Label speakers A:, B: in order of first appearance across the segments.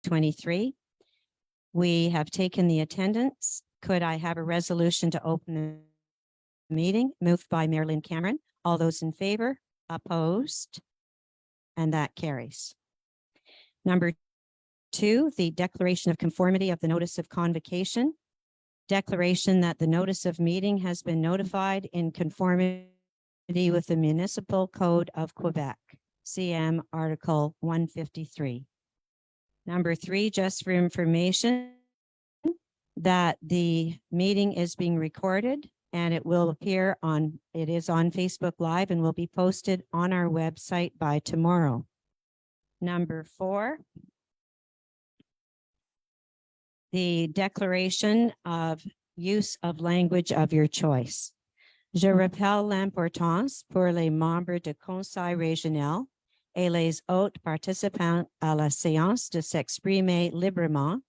A: 2023. We have taken the attendance. Could I have a resolution to open the meeting? Moved by Mayor Lynn Cameron. All those in favor? Opposed? And that carries. Number 2, the declaration of conformity of the notice of convocation. Declaration that the notice of meeting has been notified in conformity with the Municipal Code of Quebec, CM Article 153. Number 3, just for information, that the meeting is being recorded and it will appear on, it is on Facebook Live and will be posted on our website by tomorrow. Number 4, the declaration of use of language of your choice. Je rappelle l'importance pour les membres du conseil régional et les autres participants à la séance de s'exprimer librement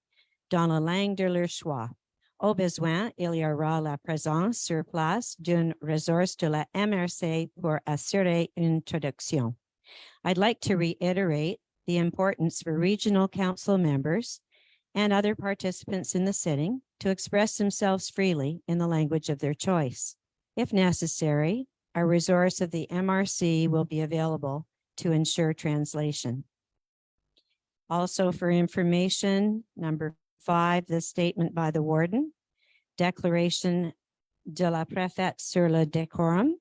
A: dans la langue de leur choix. Au besoin, il y aura la présence sur place d'une ressource de la MRC pour assurer une traduction. I'd like to reiterate the importance for regional council members and other participants in the sitting to express themselves freely in the language of their choice. If necessary, a resource of the MRC will be available to ensure translation. Also for information, number 5, the statement by the warden, déclaration de la préfète sur le décorum.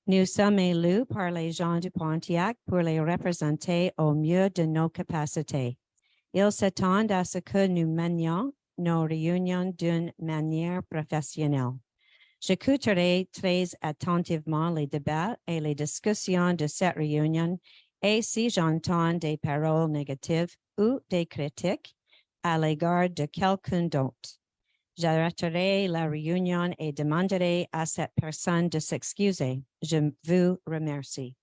A: Nous sommes élus par les gens du Pontiac pour les représenter au mieux de nos capacités. Ils s'attendent à ce que nous menions nos réunions d'une manière professionnelle. J'écouterai très attentivement les débats et les discussions de cette réunion et si j'entends des paroles négatives ou des critiques à l'égard de quelqu'un d'autre, j'arrêterai la réunion et demanderai à cette personne de s'excuser. Je vous remercie.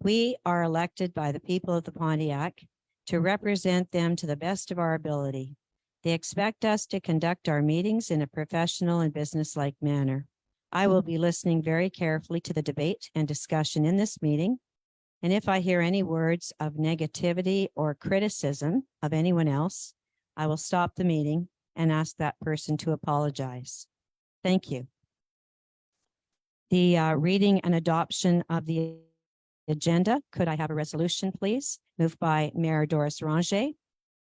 A: We are elected by the people of the Pontiac to represent them to the best of our ability. They expect us to conduct our meetings in a professional and businesslike manner. I will be listening very carefully to the debate and discussion in this meeting, and if I hear any words of negativity or criticism of anyone else, I will stop the meeting and ask that person to apologize. Thank you. The reading and adoption of the agenda. Could I have a resolution, please? Moved by Mayor Doris Ranger.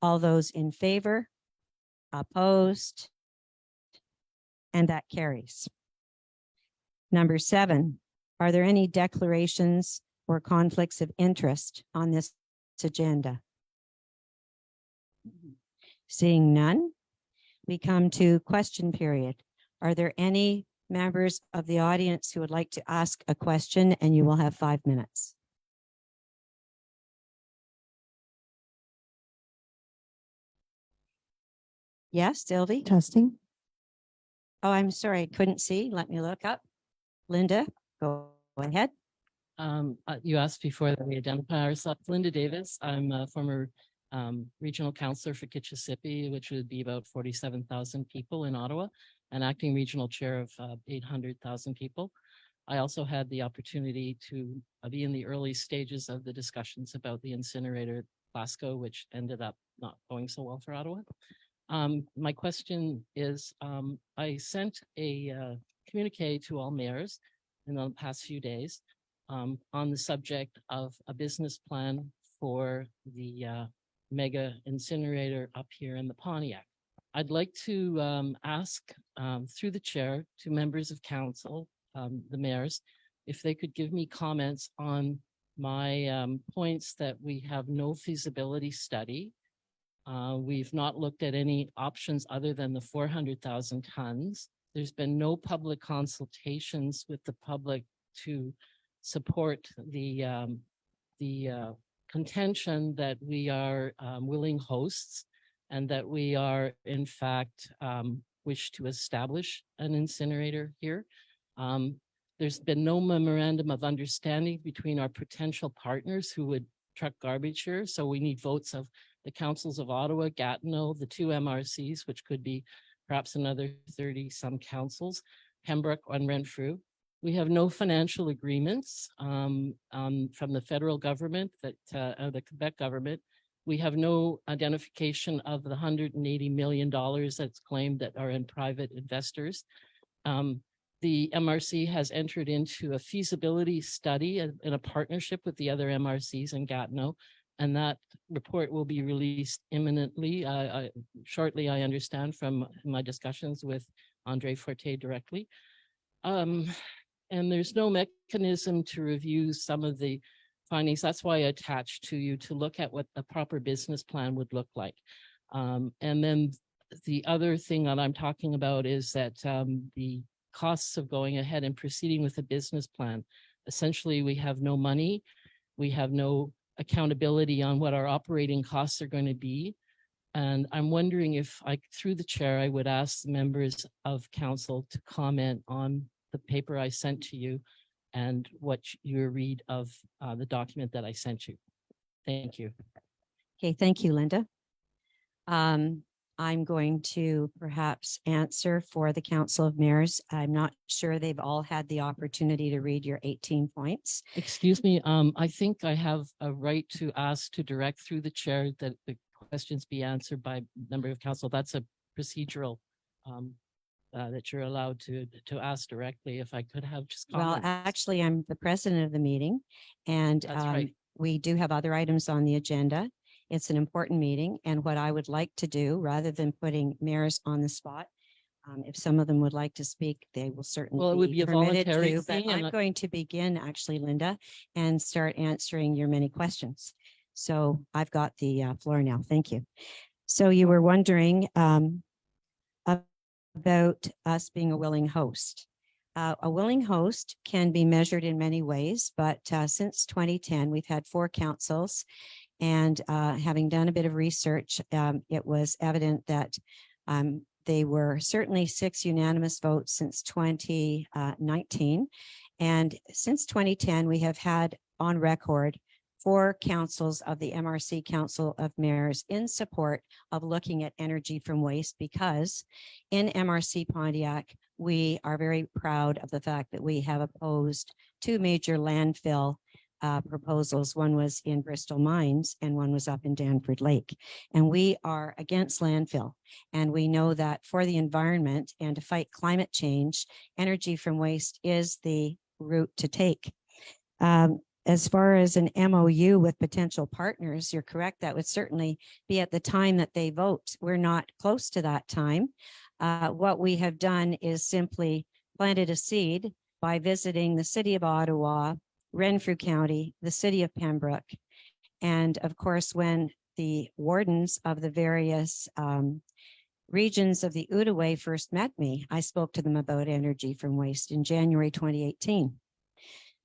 A: All those in favor? Opposed? And that carries. Number 7, are there any declarations or conflicts of interest on this agenda? Seeing none, we come to question period. Are there any members of the audience who would like to ask a question? And you will have 5 minutes. Yes, Sylvie?
B: Testing.
A: Oh, I'm sorry, I couldn't see. Let me look up. Linda, go ahead.
C: You asked before that we identify ourselves. Linda Davis. I'm a former regional councillor for Kitchissippi, which would be about 47,000 people in Ottawa, and acting regional chair of 800,000 people. I also had the opportunity to be in the early stages of the discussions about the incinerator at Glasgow, which ended up not going so well for Ottawa. My question is, I sent a communique to all mayors in the past few days on the subject of a business plan for the mega incinerator up here in the Pontiac. I'd like to ask through the chair to members of council, the mayors, if they could give me comments on my points that we have no feasibility study. We've not looked at any options other than the 400,000 tons. There's been no public consultations with the public to support the contention that we are willing hosts and that we are in fact wish to establish an incinerator here. There's been no memorandum of understanding between our potential partners who would truck garbage here. So we need votes of the councils of Ottawa, Gatineau, the 2 MRCs, which could be perhaps another 30 some councils, Pembroke and Renfrew. We have no financial agreements from the federal government, that the Quebec government, We have no identification of the $180 million that's claimed that are in private investors. The MRC has entered into a feasibility study in a partnership with the other MRCs in Gatineau, and that report will be released imminently, shortly, I understand from my discussions with Andre Forte directly. And there's no mechanism to review some of the findings. That's why I attached to you to look at what a proper business plan would look like. And then the other thing that I'm talking about is that the costs of going ahead and proceeding with a business plan. Essentially, we have no money. We have no accountability on what our operating costs are going to be. And I'm wondering if through the chair, I would ask the members of council to comment on the paper I sent to you and what you read of the document that I sent you. Thank you.
A: Okay, thank you, Linda. I'm going to perhaps answer for the Council of Mayors. I'm not sure they've all had the opportunity to read your 18 points.
C: Excuse me, I think I have a right to ask to direct through the chair that the questions be answered by member of council. That's a procedural that you're allowed to ask directly. If I could have just
A: comments. Well, actually, I'm the president of the meeting, and
C: that's right.
A: We do have other items on the agenda. It's an important meeting, and what I would like to do, rather than putting mayors on the spot, if some of them would like to speak, they will certainly
C: well, it would be a voluntary thing.
A: But I'm going to begin actually, Linda, and start answering your many questions. So I've got the floor now. Thank you. So you were wondering about us being a willing host. A willing host can be measured in many ways, but since 2010, we've had 4 councils. And having done a bit of research, it was evident that they were certainly 6 unanimous votes since 2019. And since 2010, we have had on record 4 councils of the MRC Council of Mayors in support of looking at energy from waste, because in MRC Pontiac, we are very proud of the fact that we have opposed 2 major landfill proposals. One was in Bristol Mines and one was up in Danford Lake. And we are against landfill. And we know that for the environment and to fight climate change, energy from waste is the route to take. As far as an MOU with potential partners, you're correct. That would certainly be at the time that they vote. We're not close to that time. What we have done is simply planted a seed by visiting the city of Ottawa, Renfrew County, the city of Pembroke. And of course, when the wardens of the various regions of the Outaouais first met me, I spoke to them about energy from waste in January 2018.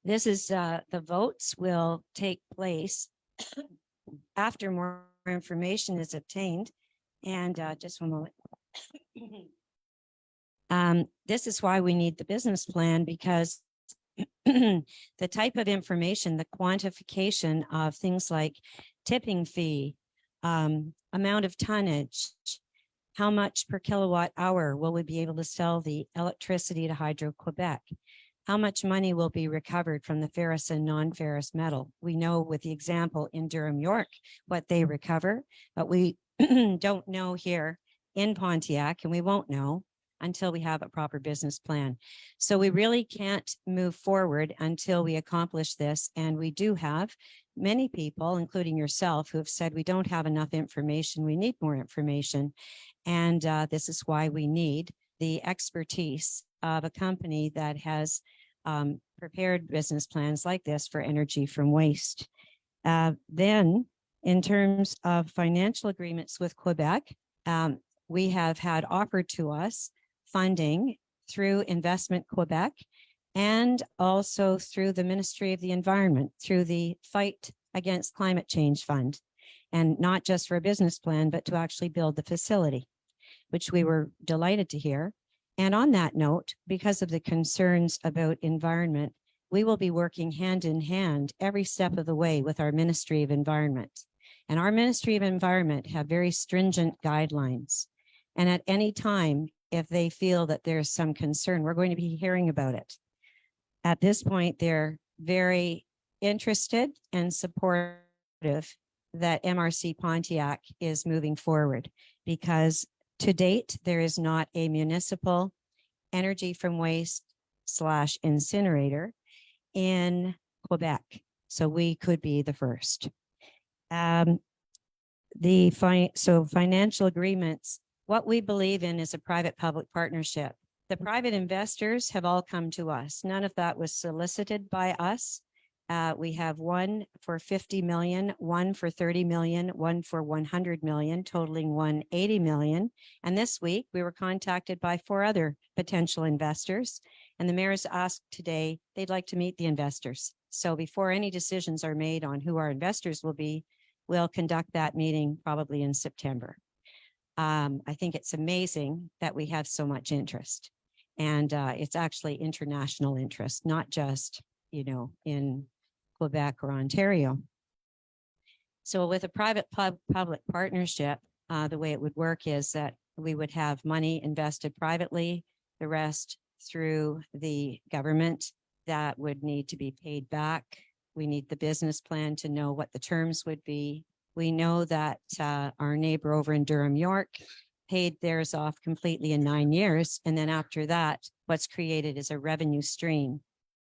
A: This is the votes will take place after more information is obtained. And just one moment. This is why we need the business plan, because the type of information, the quantification of things like tipping fee, amount of tonnage, how much per kilowatt hour will we be able to sell the electricity to Hydro-Quebec? How much money will be recovered from the ferrous and non-ferrous metal? We know with the example in Durham, York, what they recover, but we don't know here in Pontiac, and we won't know until we have a proper business plan. So we really can't move forward until we accomplish this. And we do have many people, including yourself, who have said we don't have enough information. We need more information. And this is why we need the expertise of a company that has prepared business plans like this for energy from waste. Then, in terms of financial agreements with Quebec, we have had offered to us funding through Investment Quebec and also through the Ministry of the Environment, through the Fight Against Climate Change Fund, and not just for a business plan, but to actually build the facility, which we were delighted to hear. And on that note, because of the concerns about environment, we will be working hand in hand every step of the way with our Ministry of Environment. And our Ministry of Environment have very stringent guidelines. And at any time, if they feel that there's some concern, we're going to be hearing about it. At this point, they're very interested and supportive that MRC Pontiac is moving forward, because to date, there is not a municipal energy from waste / incinerator in Quebec. So we could be the first. So financial agreements, what we believe in is a private-public partnership. The private investors have all come to us. None of that was solicited by us. We have one for 50 million, one for 30 million, one for 100 million, totaling 180 million. And this week we were contacted by 4 other potential investors. And the mayor's asked today, they'd like to meet the investors. So before any decisions are made on who our investors will be, we'll conduct that meeting probably in September. I think it's amazing that we have so much interest, and it's actually international interest, not just, in Quebec or Ontario. So with a private-public partnership, the way it would work is that we would have money invested privately, the rest through the government that would need to be paid back. We need the business plan to know what the terms would be. We know that our neighbor over in Durham, York, paid theirs off completely in 9 years. And then after that, what's created is a revenue stream,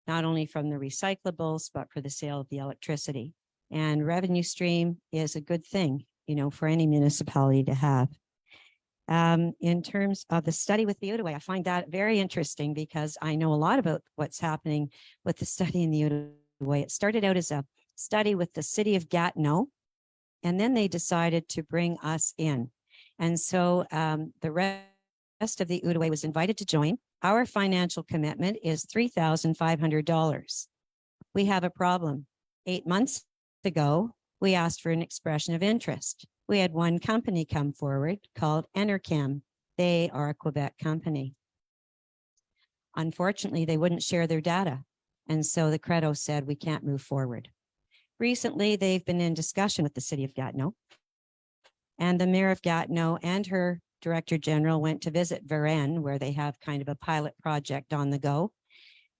A: not only from the recyclables, but for the sale of the electricity. And revenue stream is a good thing, for any municipality to have. In terms of the study with the Outaouais, I find that very interesting because I know a lot about what's happening with the study in the Outaouais. It started out as a study with the city of Gatineau, and then they decided to bring us in. And so the rest of the Outaouais was invited to join. Our financial commitment is $3,500. We have a problem. 8 months ago, we asked for an expression of interest. We had one company come forward called Enercam. They are a Quebec company. Unfortunately, they wouldn't share their data. And so the Credo said, we can't move forward. Recently, they've been in discussion with the city of Gatineau, and the mayor of Gatineau and her director general went to visit Varennes, where they have kind of a pilot project on the go.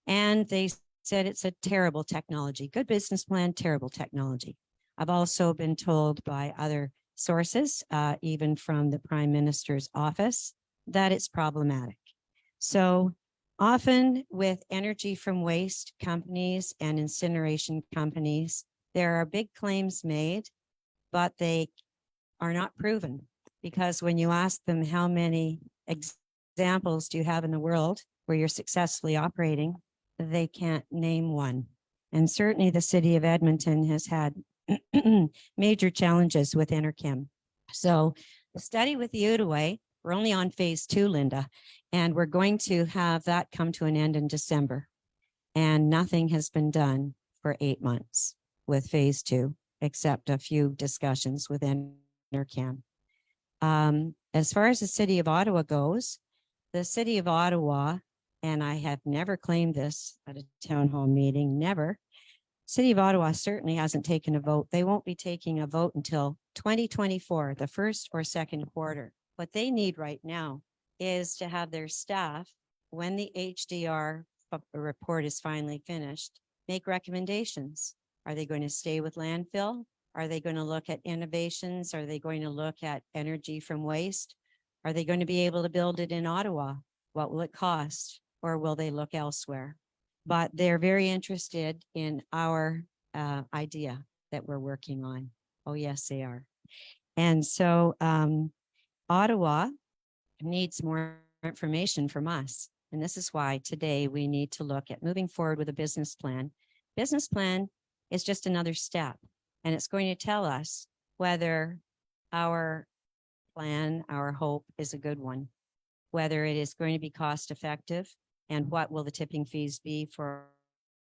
A: And they said it's a terrible technology, good business plan, terrible technology. I've also been told by other sources, even from the Prime Minister's office, that it's problematic. So often with energy from waste companies and incineration companies, there are big claims made, but they are not proven, because when you ask them how many examples do you have in the world where you're successfully operating, they can't name one. And certainly the city of Edmonton has had major challenges with Enerchem. So the study with the Outaouais, we're only on phase 2, Linda, and we're going to have that come to an end in December. And nothing has been done for 8 months with phase 2, except a few discussions with Enercam. As far as the city of Ottawa goes, the city of Ottawa, and I have never claimed this at a town hall meeting, never. City of Ottawa certainly hasn't taken a vote. They won't be taking a vote until 2024, the first or second quarter. What they need right now is to have their staff, when the HDR report is finally finished, make recommendations. Are they going to stay with landfill? Are they going to look at innovations? Are they going to look at energy from waste? Are they going to be able to build it in Ottawa? What will it cost? Or will they look elsewhere? But they're very interested in our idea that we're working on. Oh, yes, they are. And so Ottawa needs more information from us. And this is why today we need to look at moving forward with a business plan. Business plan is just another step, and it's going to tell us whether our plan, our hope is a good one, whether it is going to be cost effective, and what will the tipping fees be for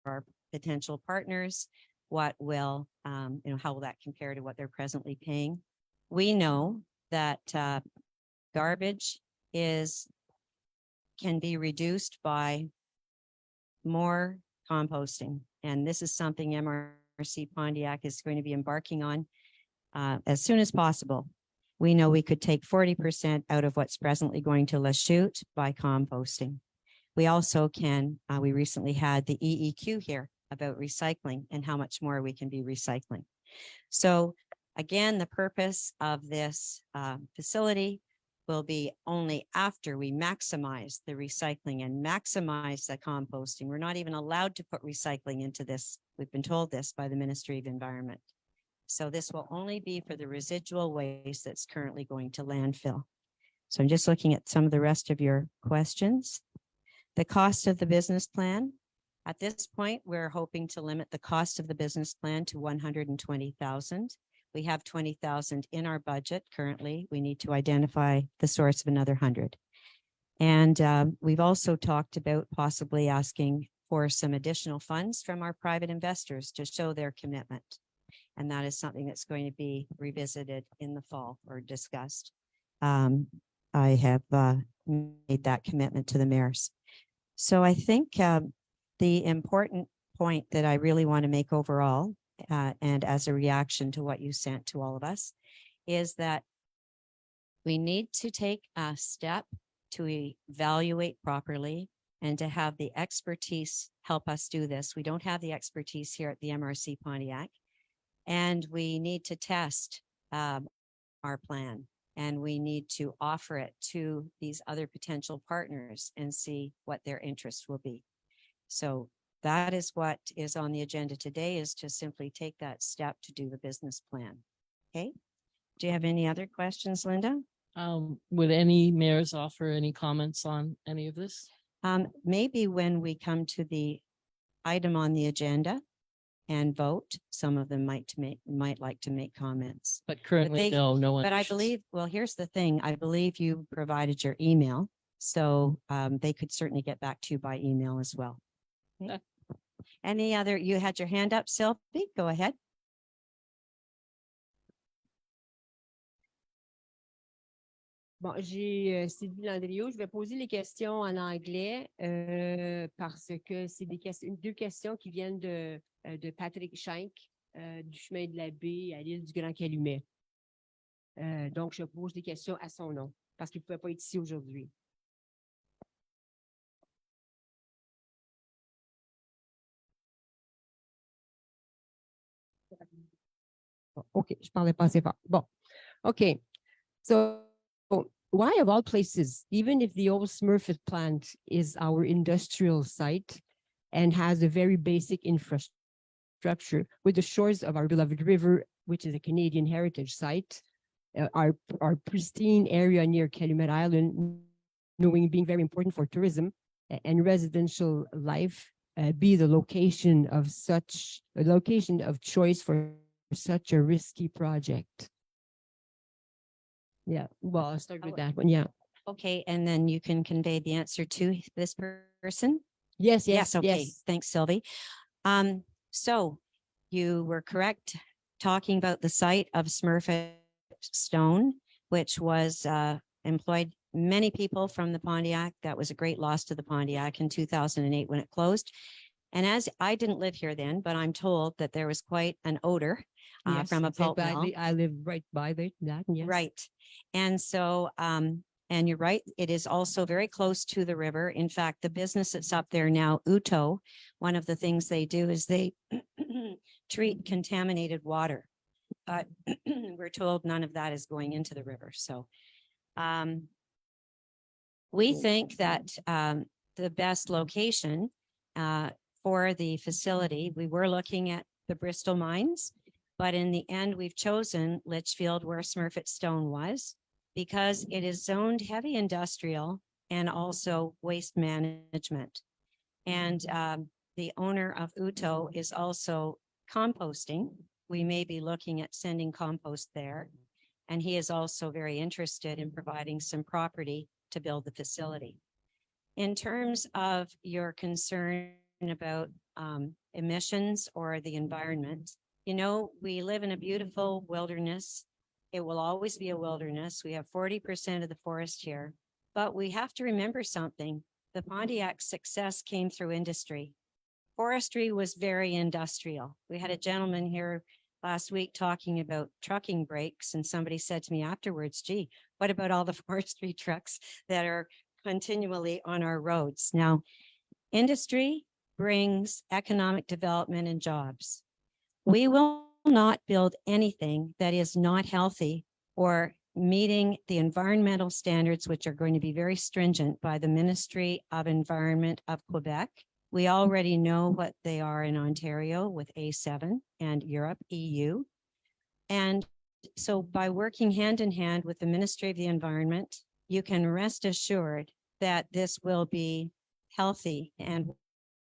A: our potential partners? What will, how will that compare to what they're presently paying? We know that garbage can be reduced by more composting. And this is something MRC Pontiac is going to be embarking on as soon as possible. We know we could take 40% out of what's presently going to Lachute by composting. We also can, we recently had the EEQ here about recycling and how much more we can be recycling. So Again, the purpose of this facility will be only after we maximize the recycling and maximize the composting. We're not even allowed to put recycling into this. We've been told this by the Ministry of Environment. So this will only be for the residual waste that's currently going to landfill. So I'm just looking at some of the rest of your questions. The cost of the business plan. At this point, we're hoping to limit the cost of the business plan to 120,000. We have 20,000 in our budget currently. We need to identify the source of another 100. And we've also talked about possibly asking for some additional funds from our private investors to show their commitment. And that is something that's going to be revisited in the fall or discussed. I have made that commitment to the mayors. So I think the important point that I really want to make overall, and as a reaction to what you sent to all of us, is that we need to take a step to evaluate properly and to have the expertise help us do this. We don't have the expertise here at the MRC Pontiac, and we need to test our plan, and we need to offer it to these other potential partners and see what their interest will be. So that is what is on the agenda today, is to simply take that step to do the business plan. Okay. Do you have any other questions, Linda?
C: Would any mayors offer any comments on any of this?
A: Maybe when we come to the item on the agenda and vote, some of them might like to make comments.
C: But currently, no one.
A: But I
C: wishes.
A: believe, well, here's the thing. I believe you provided your email, so they could certainly get back to you by email as well. Okay. Any other, you had your hand up, Sylvie, go ahead.
B: Bon, j'ai Sylvie Landriot. Je vais poser les questions en anglais parce que c'est deux questions qui viennent de Patrick Schenck du chemin de la Baie à l'île du Grand Calumet. Donc, je pose des questions à son nom parce qu'il ne pouvait pas être ici aujourd'hui. OK, je parlais pas assez fort. Bon, OK. So, why of all places, even if the old Smurfit plant is our industrial site and has a very basic infrastructure with the shores of our beloved river, which is a Canadian heritage site, our pristine area near Calumet Island, knowing being very important for tourism and residential life, be the location of choice for such a risky project? Yeah, well, I'll start with that one. Yeah.
A: Okay, and then you can convey the answer to this person.
B: Yes.
A: Okay. Thanks, Sylvie. So you were correct talking about the site of Smurfit Stone, which was employed many people from the Pontiac. That was a great loss to the Pontiac in 2008 when it closed. And as I didn't live here then, but I'm told that there was quite an odor from a pulp mill.
B: I live right by that. Yes.
A: Right. And so, and you're right, it is also very close to the river. In fact, the business that's up there now, Uto, one of the things they do is they treat contaminated water. But we're told none of that is going into the river. So we think that the best location for the facility, we were looking at the Bristol mines, but in the end, we've chosen Litchfield where Smurfit Stone was because it is zoned heavy industrial and also waste management. And the owner of Uto is also composting. We may be looking at sending compost there. And he is also very interested in providing some property to build the facility. In terms of your concern about emissions or the environment, you know, we live in a beautiful wilderness. It will always be a wilderness. We have 40% of the forest here, but we have to remember something. The Pontiac's success came through industry. Forestry was very industrial. We had a gentleman here last week talking about trucking brakes, and somebody said to me afterwards, gee, what about all the forestry trucks that are continually on our roads? Now, industry brings economic development and jobs. We will not build anything that is not healthy or meeting the environmental standards, which are going to be very stringent by the Ministry of Environment of Quebec. We already know what they are in Ontario with A7 and Europe, EU. And so by working hand in hand with the Ministry of the Environment, you can rest assured that this will be healthy. And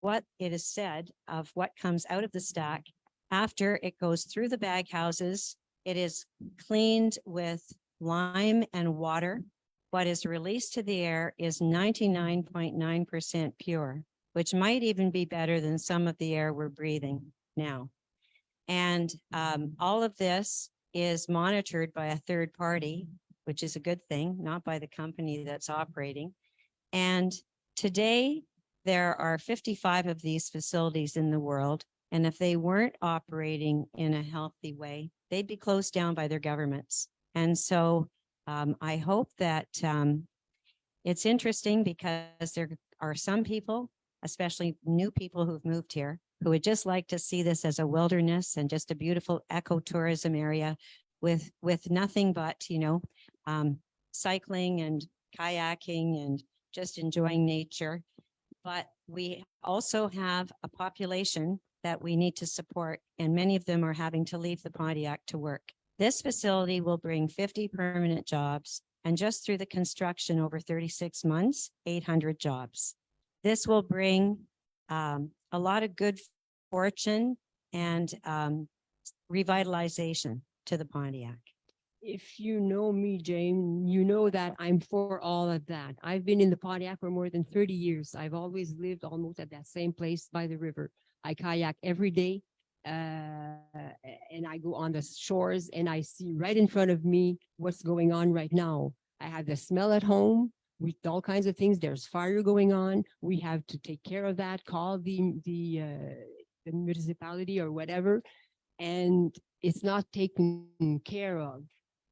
A: what it is said of what comes out of the stack after it goes through the bag houses, it is cleaned with lime and water. What is released to the air is 99.9% pure, which might even be better than some of the air we're breathing now. And all of this is monitored by a third party, which is a good thing, not by the company that's operating. And today, there are 55 of these facilities in the world. And if they weren't operating in a healthy way, they'd be closed down by their governments. And so I hope that it's interesting because there are some people, especially new people who've moved here, who would just like to see this as a wilderness and just a beautiful ecotourism area with nothing but, cycling and kayaking and just enjoying nature. But we also have a population that we need to support, and many of them are having to leave the Pontiac to work. This facility will bring 50 permanent jobs, and just through the construction over 36 months, 800 jobs. This will bring a lot of good fortune and revitalization to the Pontiac.
B: If you know me, Jane, you know that I'm for all of that. I've been in the Pontiac for more than 30 years. I've always lived almost at that same place by the river. I kayak every day, and I go on the shores and I see right in front of me what's going on right now. I have the smell at home with all kinds of things. There's fire going on. We have to take care of that, call the municipality or whatever, and it's not taken care of.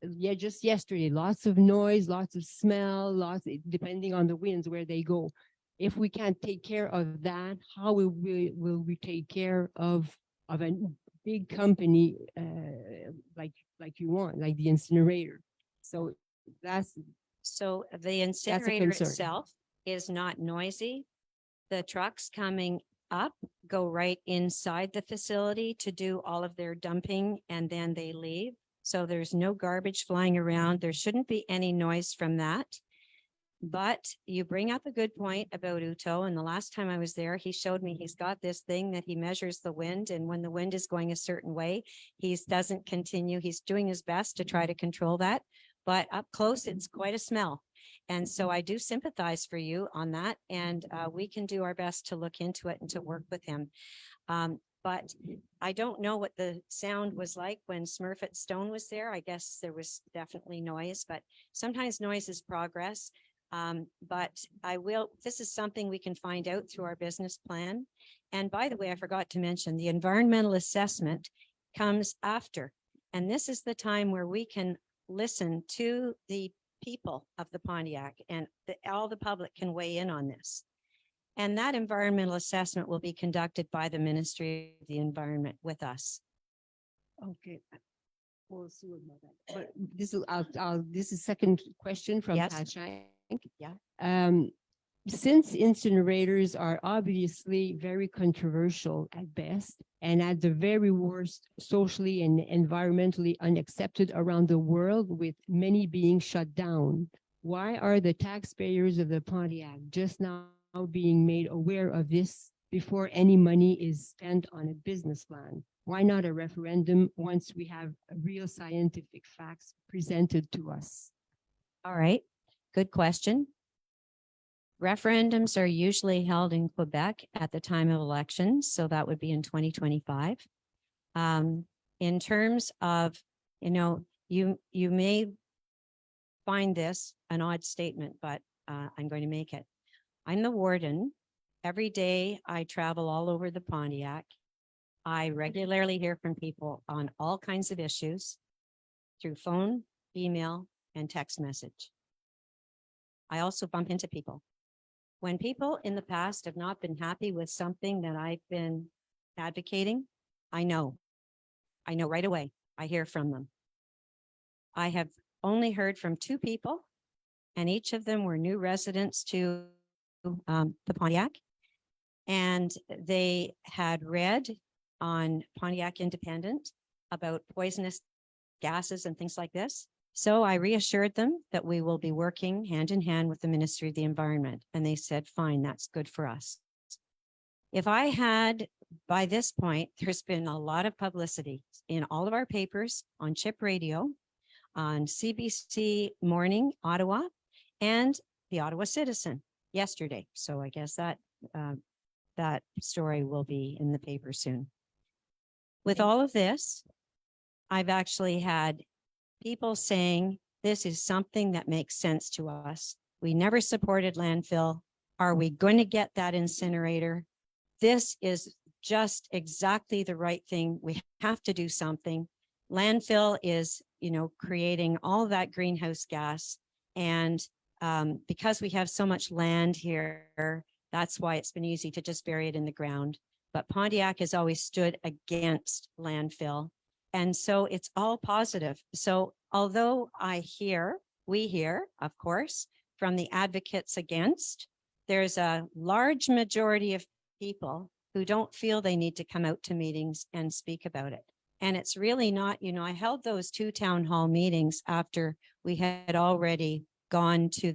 B: Yeah, just yesterday, lots of noise, lots of smell, depending on the winds where they go. If we can't take care of that, how will we take care of a big company like you want, like the incinerator? So
A: So the incinerator
B: concern.
A: itself is not noisy. The trucks coming up go right inside the facility to do all of their dumping, and then they leave. So there's no garbage flying around. There shouldn't be any noise from that. But you bring up a good point about Uto. And the last time I was there, he showed me he's got this thing that he measures the wind. And when the wind is going a certain way, he doesn't continue. He's doing his best to try to control that. But up close, it's quite a smell. And so I do sympathize for you on that. And we can do our best to look into it and to work with him. But I don't know what the sound was like when Smurfit Stone was there. I guess there was definitely noise, but sometimes noise is progress. But this is something we can find out through our business plan. And by the way, I forgot to mention the environmental assessment comes after. And this is the time where we can listen to the people of the Pontiac, and all the public can weigh in on this. And that environmental assessment will be conducted by the Ministry of the Environment with us.
B: Okay. We'll see about that. But this is second question from
A: Yes.
B: Pat Shank.
A: Yeah.
B: Since incinerators are obviously very controversial at best, and at the very worst, socially and environmentally unaccepted around the world, with many being shut down, why are the taxpayers of the Pontiac just now being made aware of this before any money is spent on a business plan? Why not a referendum once we have real scientific facts presented to us?
A: All right. Good question. Referendums are usually held in Quebec at the time of elections, so that would be in 2025. In terms of, you may find this an odd statement, but I'm going to make it. I'm the warden. Every day I travel all over the Pontiac. I regularly hear from people on all kinds of issues through phone, email, and text message. I also bump into people. When people in the past have not been happy with something that I've been advocating, I know. I know right away. I hear from them. I have only heard from 2 people, and each of them were new residents to the Pontiac. And they had read on Pontiac Independent about poisonous gases and things like this. So I reassured them that we will be working hand in hand with the Ministry of the Environment. And they said, fine, that's good for us. If I had, by this point, there's been a lot of publicity in all of our papers, on Chip Radio, on CBC Morning, Ottawa, and the Ottawa Citizen yesterday. So I guess that that story will be in the paper soon. With all of this, I've actually had people saying, this is something that makes sense to us. We never supported landfill. Are we going to get that incinerator? This is just exactly the right thing. We have to do something. Landfill is, creating all that greenhouse gas. And because we have so much land here, that's why it's been easy to just bury it in the ground. But Pontiac has always stood against landfill. And so it's all positive. So although we hear, of course, from the advocates against, there's a large majority of people who don't feel they need to come out to meetings and speak about it. And it's really not, I held those 2 town hall meetings after we had already gone to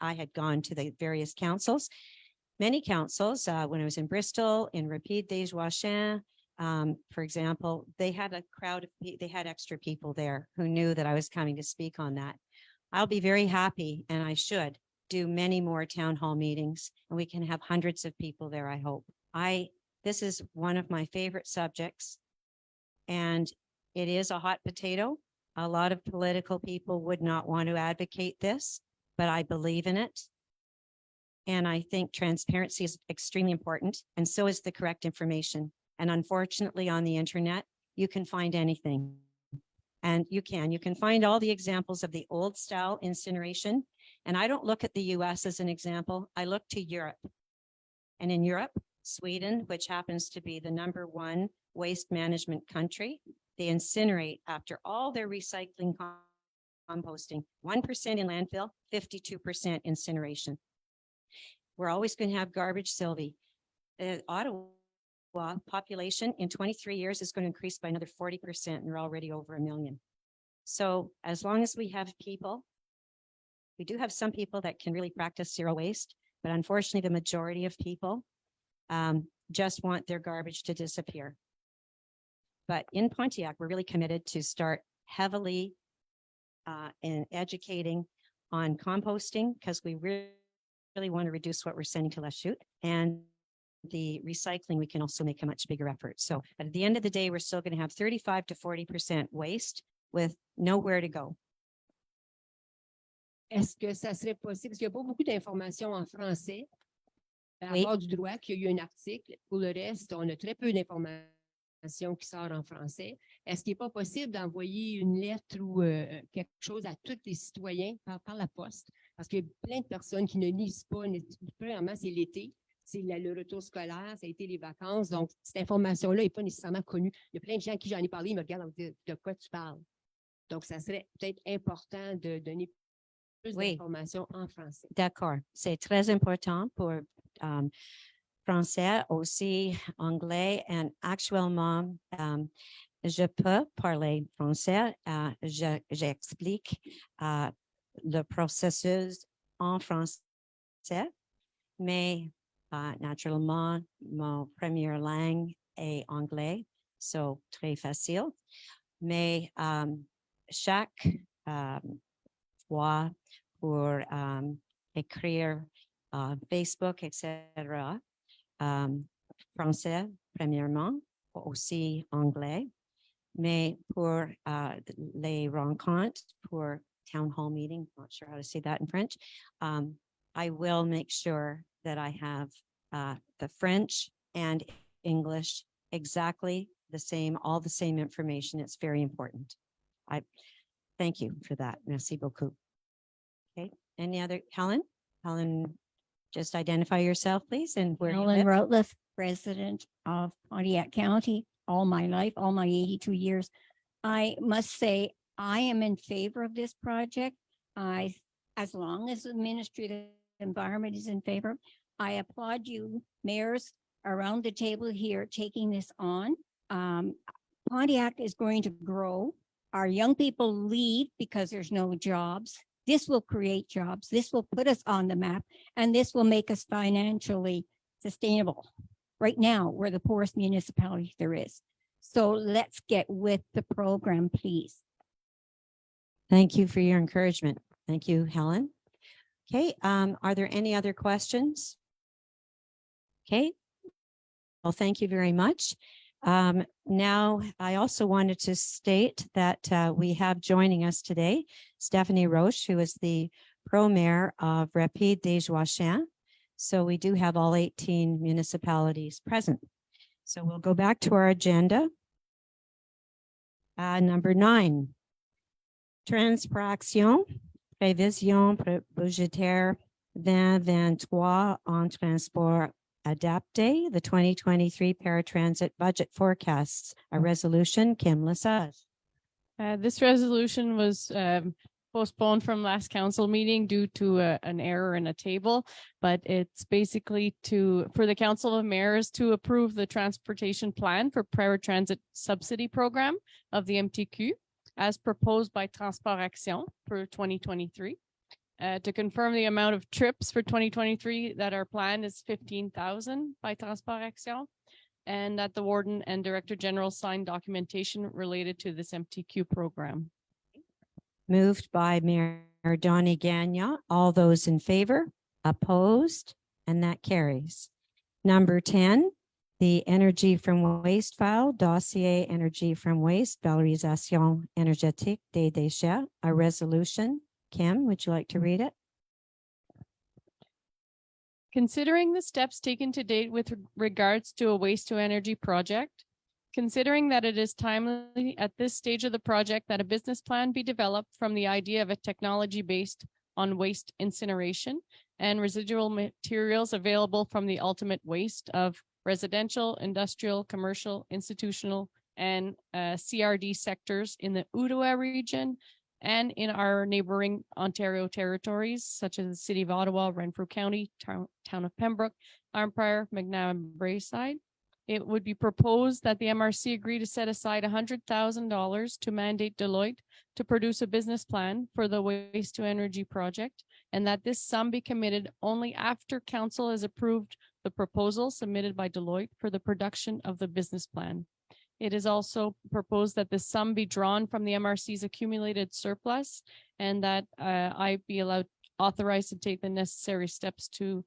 A: I had gone to the various councils, many councils, when I was in Bristol, in Rapide des Joachim, for example, they had a crowd of, they had extra people there who knew that I was coming to speak on that. I'll be very happy, and I should do many more town hall meetings, and we can have hundreds of people there, I hope. This is one of my favorite subjects, and it is a hot potato. A lot of political people would not want to advocate this, but I believe in it. And I think transparency is extremely important, and so is the correct information. And unfortunately, on the internet, you can find anything. And you can find all the examples of the old style incineration. And I don't look at the US as an example. I look to Europe. And in Europe, Sweden, which happens to be the #1 waste management country, they incinerate after all their recycling, composting, 1% in landfill, 52% incineration. We're always going to have garbage, Sylvie. Ottawa population in 23 years is going to increase by another 40%, and they're already over 1 million. So as long as we have people, we do have some people that can really practice zero waste, but unfortunately the majority of people just want their garbage to disappear. But in Pontiac, we're really committed to start heavily in educating on composting, because we really want to reduce what we're sending to Lachute, and the recycling, we can also make a much bigger effort. So at the end of the day, we're still going to have 35 to 40% waste with nowhere to go.
B: Est-ce que ça serait possible, parce qu'il n'y a pas beaucoup d'informations en français, à
A: Oui.
B: part du droit qu'il y a eu un article. Pour le reste, on a très peu d'informations qui sortent en français. Est-ce qu'il n'est pas possible d'envoyer une lettre ou quelque chose à tous les citoyens par la poste? Parce qu'il y a plein de personnes qui ne lisent pas. Premièrement, c'est l'été, c'est le retour scolaire, ça a été les vacances. Donc, cette information-là n'est pas nécessairement connue. Il y a plein de gens qui j'en ai parlé, ils me regardent et me disent de quoi tu parles. Donc, ça serait peut-être important de donner plus d'informations en français.
A: D'accord. C'est très important pour français, aussi anglais, et actuellement, je peux parler français. J'explique le processus en français, mais naturellement, ma première langue est anglais, so très facile. Mais chaque fois pour écrire Facebook, etc., français premièrement, aussi anglais, mais pour les rencontres, pour town hall meeting, not sure how to say that in French, I will make sure that I have the French and English exactly the same, all the same information. It's very important. I thank you for that. Merci beaucoup. Okay, any other, Helen? Helen, just identify yourself, please, and where you
D: Helen
A: live.
D: Rotliff, resident of Pontiac County. all my life, all my 82 years. I must say, I am in favor of this project. As long as the Ministry of the Environment is in favor, I applaud you, mayors around the table here, taking this on. Pontiac is going to grow. Our young people leave because there's no jobs. This will create jobs. This will put us on the map, and this will make us financially sustainable. Right now, we're the poorest municipality there is. So let's get with the program, please.
A: Thank you for your encouragement. Thank you, Helen. Okay, are there any other questions? Okay. Well, thank you very much. Now, I also wanted to state that we have joining us today, Stephanie Roche, who is the pro-mayor of Rapide des Joachins. So we do have all 18 municipalities present. So we'll go back to our agenda. Number 9, Transaction, prévision budgétaire 2023 en transport adapté, the 2023 paratransit budget forecasts, a resolution. Kim Lesage.
E: This resolution was postponed from last council meeting due to an error in a table, but it's basically for the Council of Mayors to approve the transportation plan for paratransit subsidy program of the MTQ as proposed by Transport Action for 2023. To confirm the amount of trips for 2023 that are planned is 15,000 by Transport Action, and that the Warden and Director General signed documentation related to this MTQ program.
A: Moved by Mayor Donnie Gagnon. All those in favor? Opposed? And that carries. Number 10, the Energy from Waste file, dossier Energy from Waste, valorisation énergétique des déchets, a resolution. Kim, would you like to read it?
E: Considering the steps taken to date with regards to a waste to energy project, considering that it is timely at this stage of the project that a business plan be developed from the idea of a technology based on waste incineration and residual materials available from the ultimate waste of residential, industrial, commercial, institutional, and CRD sectors in the Outaouais region and in our neighboring Ontario territories, such as the City of Ottawa, Renfrew County, Town of Pembroke, Arnprior, McNabb, and Braeside. It would be proposed that the MRC agree to set aside $100,000 to mandate Deloitte to produce a business plan for the waste to energy project, and that this sum be committed only after council has approved the proposal submitted by Deloitte for the production of the business plan. It is also proposed that the sum be drawn from the MRC's accumulated surplus, and that I be authorized to take the necessary steps to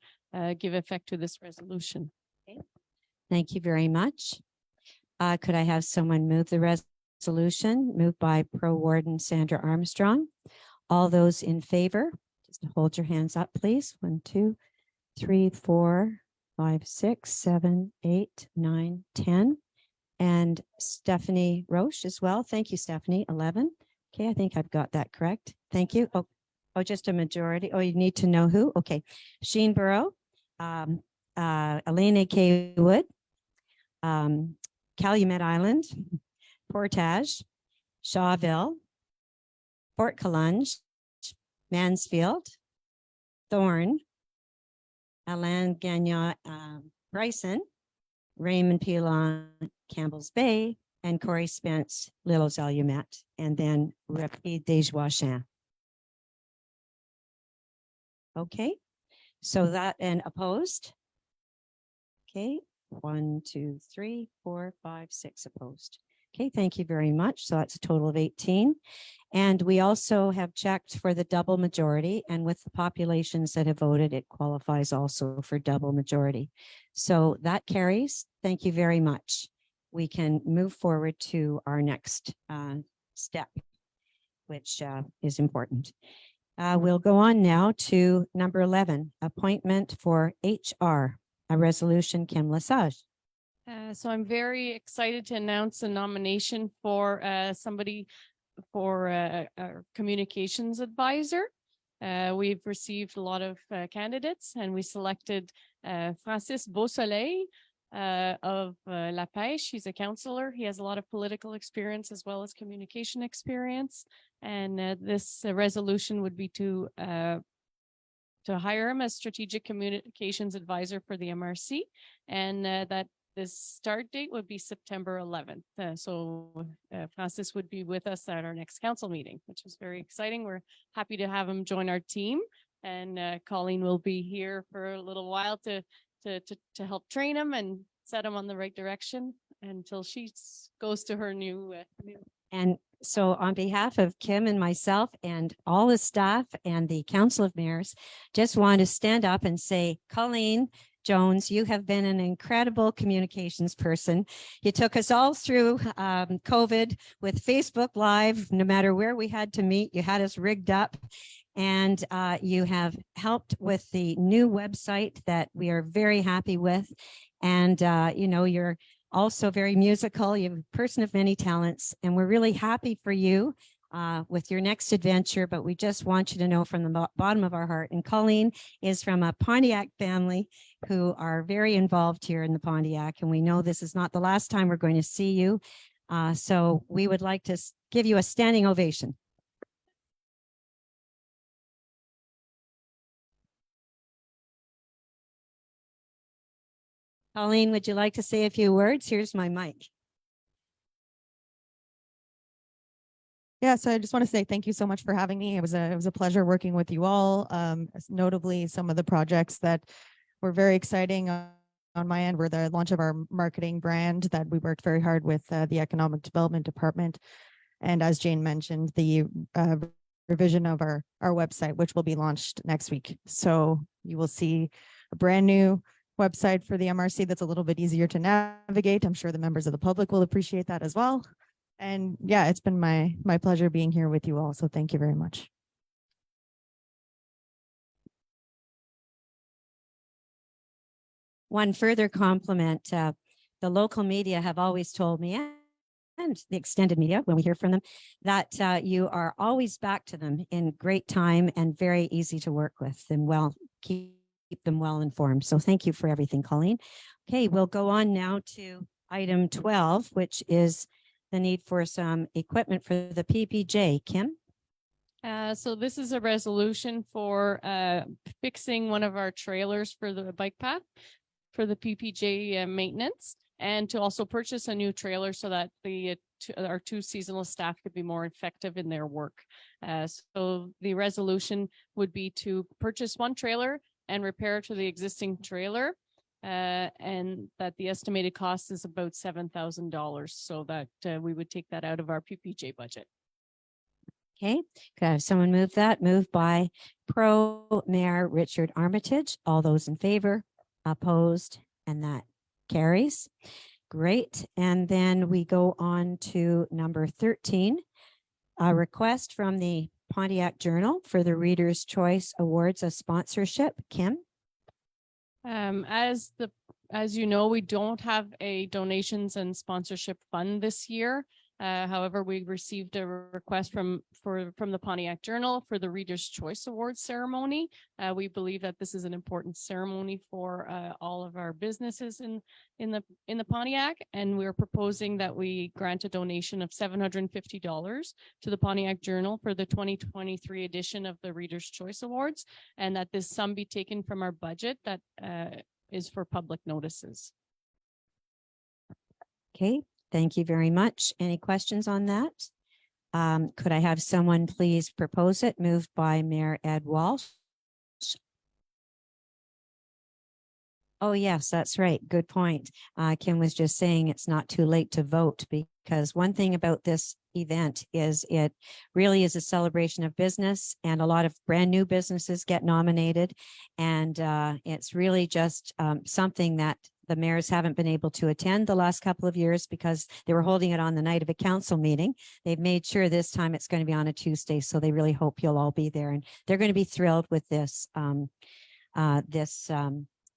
E: give effect to this resolution.
A: Thank you very much. Could I have someone move the resolution? Moved by Pro Warden Sandra Armstrong. All those in favor, just hold your hands up, please. 1, 2, 3, 4, 5, 6, 7, 8, 9, 10. And Stephanie Roche as well. Thank you, Stephanie. 11. Okay, I think I've got that correct. Thank you. Oh, just a majority. Oh, you need to know who? Okay. Sheen Burrow, Elena K. Wood, Calumet Island, Portage, Shawville, Fort Collonges, Mansfield, Thorne, Alain Gagnon, Bryson, Raymond Pilon, Campbell's Bay, and Corey Spence, Little Zalumet, and then Rapide des Joachins. Okay, so that and opposed. Okay, 1, 2, 3, 4, 5, 6 opposed. Okay, thank you very much. So that's a total of 18. And we also have checked for the double majority, and with the populations that have voted, it qualifies also for double majority. So that carries. Thank you very much. We can move forward to our next step, which is important. We'll go on now to number 11, appointment for HR, a resolution. Kim Lesage.
E: So I'm very excited to announce a nomination for somebody for our communications advisor. We've received a lot of candidates, and we selected Francis Beausoleil, of La Pêche. He's a counselor. He has a lot of political experience as well as communication experience. And this resolution would be to hire him as strategic communications advisor for the MRC, and that this start date would be September 11th. Francis would be with us at our next council meeting, which is very exciting. We're happy to have him join our team, and Colleen will be here for a little while to help train him and set him on the right direction until she goes to her new.
A: And so on behalf of Kim and myself and all the staff and the Council of Mayors, just want to stand up and say, Colleen Jones, you have been an incredible communications person. You took us all through COVID with Facebook Live. No matter where we had to meet, you had us rigged up. And you have helped with the new website that we are very happy with. And, you're also very musical. You're a person of many talents, and we're really happy for you with your next adventure. But we just want you to know from the bottom of our heart. And Colleen is from a Pontiac family who are very involved here in the Pontiac. And we know this is not the last time we're going to see you. So we would like to give you a standing ovation. Colleen, would you like to say a few words? Here's my mic.
F: Yeah, so I just want to say thank you so much for having me. It was a pleasure working with you all. Notably, some of the projects that were very exciting on my end were the launch of our marketing brand that we worked very hard with the Economic Development Department. And as Jane mentioned, the revision of our website, which will be launched next week. So you will see a brand new website for the MRC that's a little bit easier to navigate. I'm sure the members of the public will appreciate that as well. And yeah, it's been my pleasure being here with you all. So thank you very much.
A: One further compliment, the local media have always told me, and the extended media, when we hear from them, that you are always back to them in great time and very easy to work with, and keep them well informed. So thank you for everything, Colleen. Okay, we'll go on now to item 12, which is the need for some equipment for the PPJ. Kim?
E: So this is a resolution for fixing one of our trailers for the bike path for the PPJ maintenance, and to also purchase a new trailer so that our two seasonal staff could be more effective in their work. So the resolution would be to purchase one trailer and repair to the existing trailer, and that the estimated cost is about $7,000, so that we would take that out of our PPJ budget.
A: Okay, could I have someone move that? Moved by Mayor Richard Armitage. All those in favor? Opposed? And that carries. Great. And then we go on to number 13, a request from the Pontiac Journal for the Reader's Choice Awards of sponsorship. Kim?
E: As you know, we don't have a donations and sponsorship fund this year. However, we received a request from the Pontiac Journal for the Reader's Choice Awards ceremony. We believe that this is an important ceremony for all of our businesses in the Pontiac, and we're proposing that we grant a donation of $750 to the Pontiac Journal for the 2023 edition of the Reader's Choice Awards, and that this sum be taken from our budget that is for public notices.
A: Okay. Thank you very much. Any questions on that? Could I have someone please propose it? Moved by Mayor Ed Walsh. Oh, yes, that's right. Good point. Kim was just saying it's not too late to vote, because one thing about this event is it really is a celebration of business, and a lot of brand new businesses get nominated. And it's really just something that the mayors haven't been able to attend the last couple of years because they were holding it on the night of a council meeting. They've made sure this time it's going to be on a Tuesday, so they really hope you'll all be there, and they're going to be thrilled with this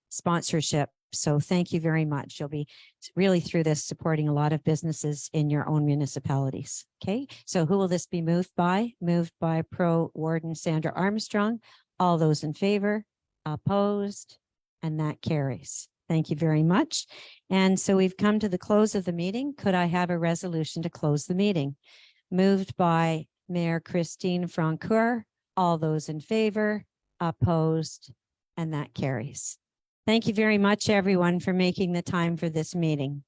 A: sponsorship. So thank you very much. You'll be really through this supporting a lot of businesses in your own municipalities. Okay, so who will this be moved by? Moved by Pro Warden Sandra Armstrong. All those in favor? Opposed? And that carries. Thank you very much. And so we've come to the close of the meeting. Could I have a resolution to close the meeting? Moved by Mayor Christine Francoeur. All those in favor, opposed, and that carries. Thank you very much, everyone, for making the time for this meeting.